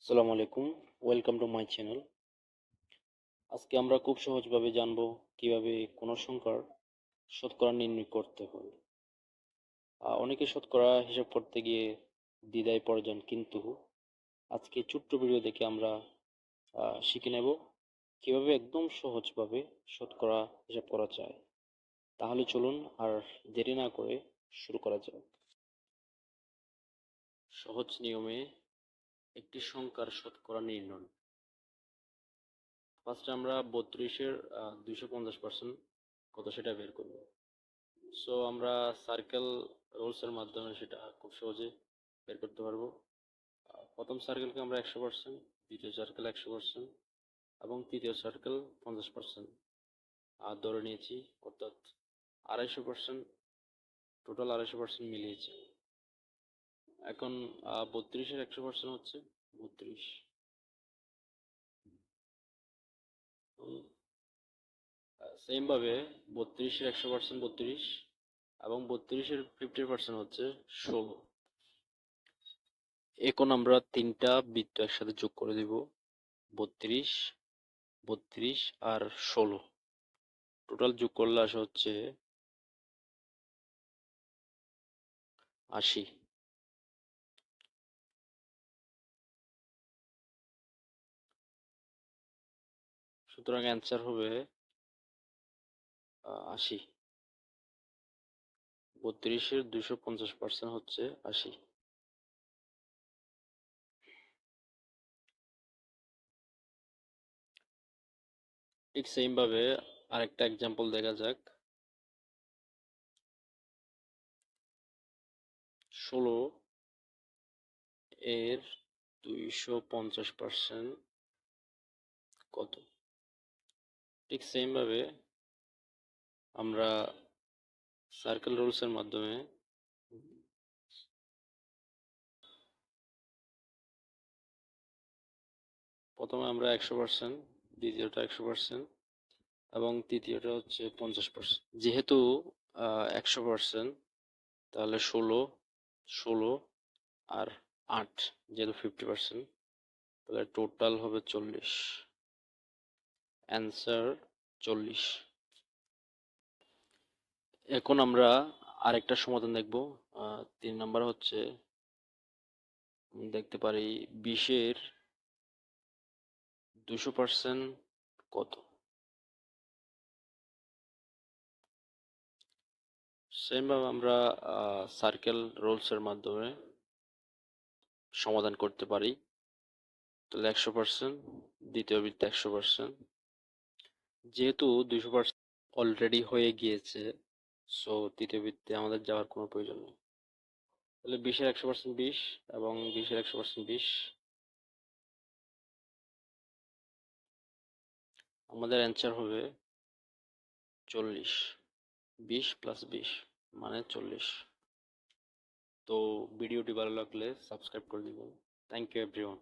আসসালামু আলাইকুম, welcome to my channel. আজকে আমরা খুব সহজভাবে জানব কিভাবে কোনো সংখ্যার শতকরা নির্ণয় করতে হয়। অনেকে শতকরা হিসাব করতে গিয়ে দ্বিধায় পড়ে যান, কিন্তু আজকে ছোট্ট ভিডিও দেখে আমরা শিখে নেব কিভাবে একদম সহজভাবে শতকরা হিসাব করা যায়। তাহলে চলুন আর দেরি না করে শুরু করা যাক। সহজ নিয়মে একটি সংখ্যার শতকরা নির্ণয়। ফার্স্টে আমরা 32-এর 250% কত সেটা বের করব। সো আমরা সার্কেল রুলসের মাধ্যমে সেটা খুব সহজে বের করতে পারবো। প্রথম সার্কেলকে আমরা 100%, দ্বিতীয় সার্কেল 100% এবং তৃতীয় সার্কেল 50% আর ধরে নিয়েছি, অর্থাৎ 250%, টোটাল 250% মিলিয়েছে। এখন 32-এর 100% হচ্ছে 32। সেম ভাবে 32-এর 100% 32 এবং 32-এর 50% হচ্ছে 16। এখন আমরা তিনটা বৃত্ত একসাথে যোগ করে দিব, 32, 32 আর 16। টোটাল যোগ করলে আসে হচ্ছে 80। সুতরাং অ্যান্সার হবে 80। 32-এর 250% হচ্ছে 80। ঠিক সেম ভাবে আরেকটা এক্সাম্পল দেখা যাক। 16 এর 250% কত? ঠিক সেম ভাবে আমরা সার্কেল রুলসের মাধ্যমে প্রথমে আমরা 100%, দ্বিতীয়টা 100% এবং তৃতীয়টা হচ্ছে 50%। যেহেতু 100%, তাহলে 16, 16 আর 8, যেহেতু 50%, তাহলে টোটাল হবে 40। অ্যান্সার 40। এখন আমরা আরেকটা সমাধান দেখব। 3 নাম্বার হচ্ছে, দেখতে পারি 20-এর 200% কত? সেম ভাবে আমরা সার্কেল রুলসের মাধ্যমে সমাধান করতে পারি। তাহলে 100%, দ্বিতীয় বৃত্তে 100%, যেহেতু 200% অলরেডি হয়ে গিয়েছে, সো তৃতীয় বৃত্তে আমাদের যাওয়ার কোনো প্রয়োজন নেই। তাহলে 20-এর 100% 20 এবং 20-এর 100% 20। আমাদের অ্যান্সার হবে 40। 20 প্লাস 20 মানে 40। তো ভিডিওটি ভালো লাগলে সাবস্ক্রাইব করে দিবেন। Thank you everyone.